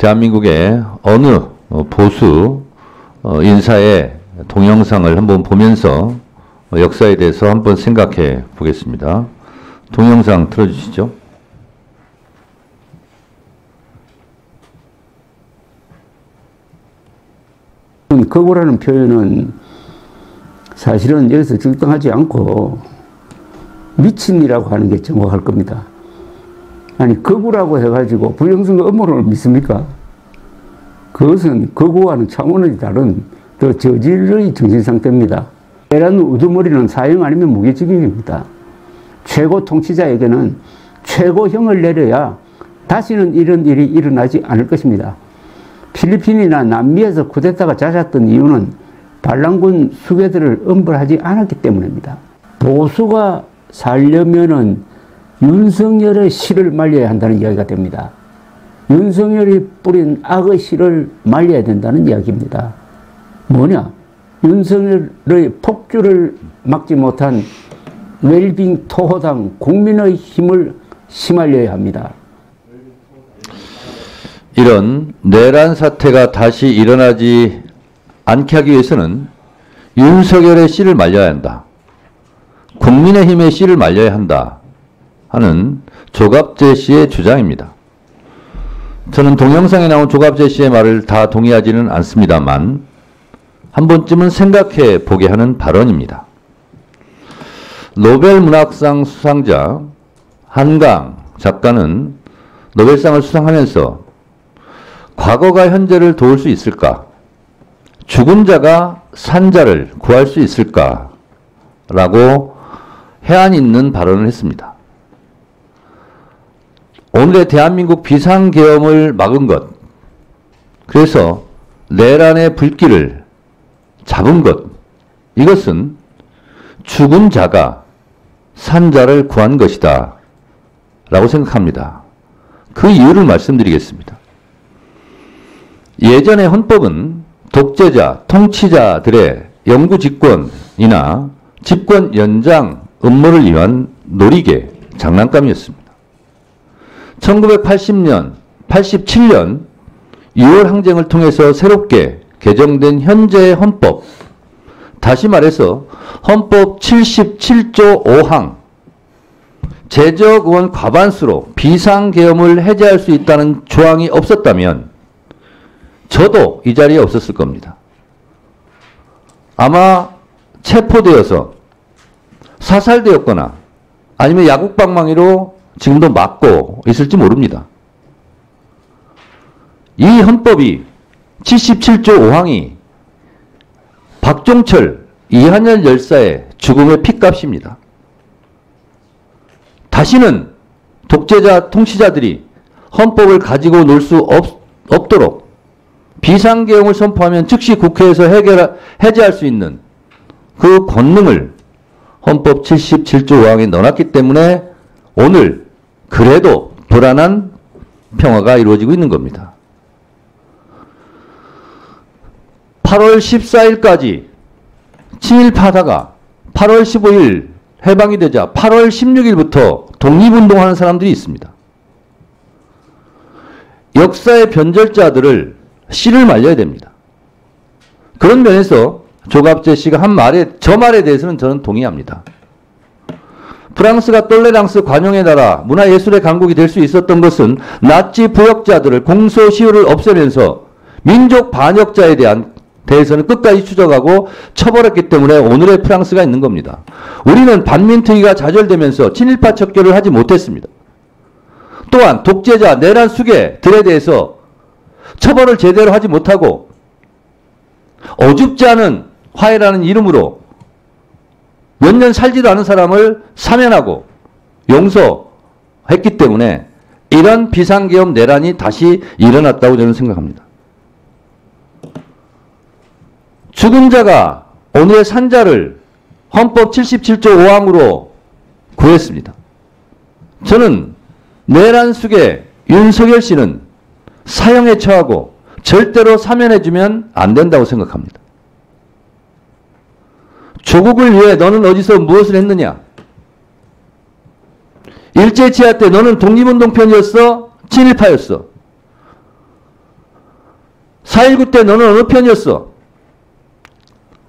대한민국의 어느 보수 인사의 동영상을 한번 보면서 역사에 대해서 한번 생각해 보겠습니다. 동영상 틀어주시죠. 거구라는 표현은 사실은 여기서 적당하지 않고 미친이라고 하는 게 정확할 겁니다. 아니 거구라고 해가지고 부정선거 음모론을 믿습니까? 그것은 거구와는 차원이 다른 더 저질의 정신상태입니다. 내란 우두머리는 사형 아니면 무기징역입니다. 최고 통치자에게는 최고형을 내려야 다시는 이런 일이 일어나지 않을 것입니다. 필리핀이나 남미에서 쿠데타가 잦았던 이유는 반란군 수괴들을 엄벌하지 않았기 때문입니다. 보수가 살려면은 윤석열의 씨를 말려야 한다는 이야기가 됩니다. 윤석열이 뿌린 악의 씨를 말려야 된다는 이야기입니다. 뭐냐? 윤석열의 폭주를 막지 못한 웰빙 토호당 국민의 힘을 심알려야 합니다. 이런 내란 사태가 다시 일어나지 않게 하기 위해서는 윤석열의 씨를 말려야 한다. 국민의힘의 씨를 말려야 한다 하는 조갑재 씨의 주장입니다. 저는 동영상에 나온 조갑재 씨의 말을 다 동의하지는 않습니다만 한 번쯤은 생각해 보게 하는 발언입니다. 노벨 문학상 수상자 한강 작가는 노벨상을 수상하면서 과거가 현재를 도울 수 있을까? 죽은 자가 산 자를 구할 수 있을까? 라고 해안 있는 발언을 했습니다. 오늘의 대한민국 비상계엄을 막은 것, 그래서 내란의 불길을 잡은 것, 이것은 죽은 자가 산 자를 구한 것이다 라고 생각합니다. 그 이유를 말씀드리겠습니다. 예전의 헌법은 독재자, 통치자들의 영구 집권이나 집권 연장 음모를 위한 놀이개, 장난감이었습니다. 1980년, 87년 6월 항쟁을 통해서 새롭게 개정된 현재의 헌법, 다시 말해서 헌법 77조 5항, 재적 의원 과반수로 비상계엄을 해제할 수 있다는 조항이 없었다면 저도 이 자리에 없었을 겁니다. 아마 체포되어서 사살되었거나 아니면 야국방망이로 지금도 맞고 있을지 모릅니다. 이 헌법이 77조 5항이 박종철, 이한열 열사의 죽음의 핏값입니다. 다시는 독재자, 통치자들이 헌법을 가지고 놀 수 없도록 비상계엄을 선포하면 즉시 국회에서 해제할 수 있는 그 권능을 헌법 77조 5항에 넣어놨기 때문에 오늘 그래도 불안한 평화가 이루어지고 있는 겁니다. 8월 14일까지 친일파다가 8월 15일 해방이 되자 8월 16일부터 독립운동하는 사람들이 있습니다. 역사의 변절자들을 씨를 말려야 됩니다. 그런 면에서 조갑재 씨가 한 말에, 저 말에 대해서는 저는 동의합니다. 프랑스가 똘레랑스 관용의 나라, 문화예술의 강국이 될 수 있었던 것은 나치 부역자들을 공소시효를 없애면서 민족 반역자에 대해서는 끝까지 추적하고 처벌했기 때문에 오늘의 프랑스가 있는 겁니다. 우리는 반민특위가 좌절되면서 친일파 척결을 하지 못했습니다. 또한 독재자, 내란 수괴들에 대해서 처벌을 제대로 하지 못하고 어줍지 않은 화해라는 이름으로 몇 년 살지도 않은 사람을 사면하고 용서했기 때문에 이런 비상계엄 내란이 다시 일어났다고 저는 생각합니다. 죽은 자가 오늘의 산자를 헌법 77조 5항으로 구했습니다. 저는 내란 수괴 윤석열 씨는 사형에 처하고 절대로 사면해주면 안 된다고 생각합니다. 조국을 위해 너는 어디서 무엇을 했느냐? 일제치하 때 너는 독립운동 편이었어? 친일파였어? 4.19 때 너는 어느 편이었어?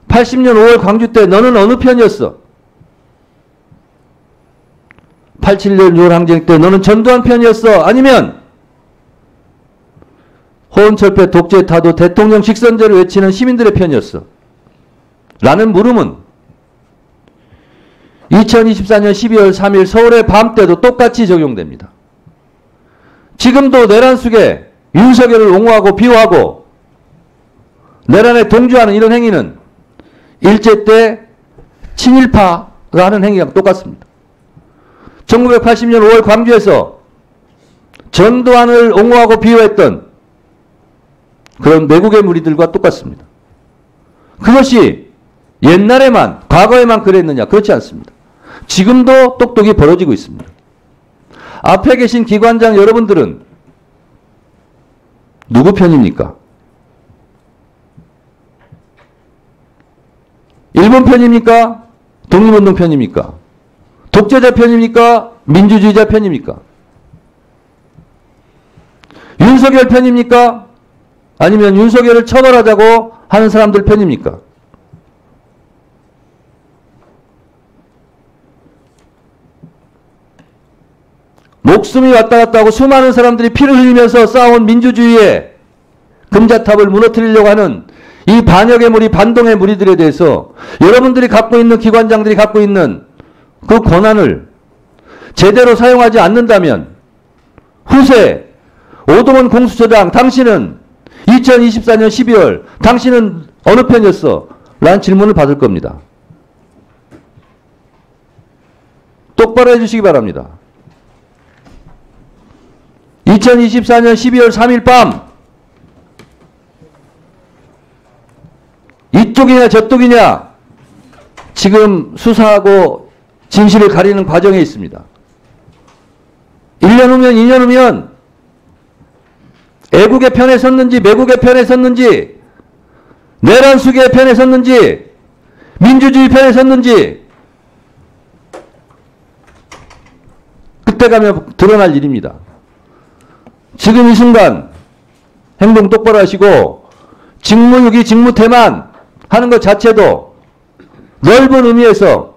80년 5월 광주 때 너는 어느 편이었어? 87년 6월 항쟁 때 너는 전두환 편이었어? 아니면 호언철폐 독재 타도 대통령 직선제를 외치는 시민들의 편이었어? 라는 물음은 2024년 12월 3일 서울의 밤 때도 똑같이 적용됩니다. 지금도 내란 속에 윤석열을 옹호하고 비호하고 내란에 동조하는 이런 행위는 일제 때 친일파가 하는 행위랑 똑같습니다. 1980년 5월 광주에서 전두환을 옹호하고 비호했던 그런 매국의 무리들과 똑같습니다. 그것이 옛날에만, 과거에만 그랬느냐? 그렇지 않습니다. 지금도 똑똑히 벌어지고 있습니다. 앞에 계신 기관장 여러분들은 누구 편입니까? 일본 편입니까? 독립운동 편입니까? 독재자 편입니까? 민주주의자 편입니까? 윤석열 편입니까? 아니면 윤석열을 처벌하자고 하는 사람들 편입니까? 목숨이 왔다 갔다 하고 수많은 사람들이 피를 흘리면서 쌓아온 민주주의의 금자탑을 무너뜨리려고 하는 이 반역의 무리, 반동의 무리들에 대해서 여러분들이 갖고 있는, 기관장들이 갖고 있는 그 권한을 제대로 사용하지 않는다면 후세 오동원 공수처장, 당신은 2024년 12월 당신은 어느 편이었어? 라는 질문을 받을 겁니다. 똑바로 해주시기 바랍니다. 2024년 12월 3일 밤 이쪽이냐 저쪽이냐 지금 수사하고 진실을 가리는 과정에 있습니다. 1년 후면 2년 후면 애국의 편에 섰는지 매국의 편에 섰는지 내란 수계의 편에 섰는지 민주주의 편에 섰는지 그때 가면 드러날 일입니다. 지금 이 순간 행동 똑바로 하시고 직무유기 직무태만 하는 것 자체도 넓은 의미에서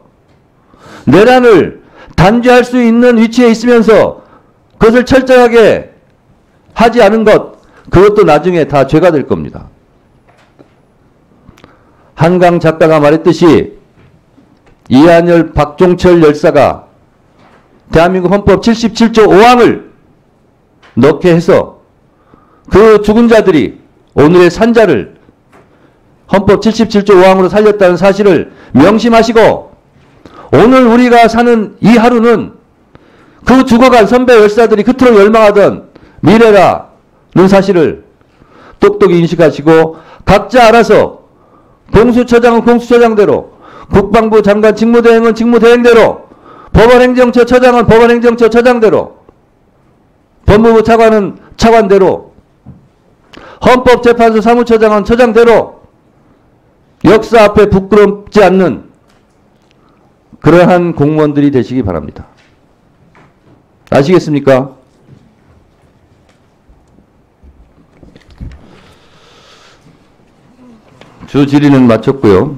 내란을 단죄할 수 있는 위치에 있으면서 그것을 철저하게 하지 않은 것, 그것도 나중에 다 죄가 될 겁니다. 한강 작가가 말했듯이 이한열, 박종철 열사가 대한민국 헌법 77조 5항을 넣게 해서 그 죽은 자들이 오늘의 산자를 헌법 77조 5항으로 살렸다는 사실을 명심하시고 오늘 우리가 사는 이 하루는 그 죽어간 선배 열사들이 그토록 열망하던 미래라는 사실을 똑똑히 인식하시고 각자 알아서 공수처장은 공수처장대로, 국방부 장관 직무대행은 직무대행대로, 법원행정처 처장은 법원행정처 처장대로, 법무부 차관은 차관대로, 헌법재판소 사무처장은 처장대로 역사 앞에 부끄럽지 않는 그러한 공무원들이 되시기 바랍니다. 아시겠습니까? 주 질의는 마쳤고요.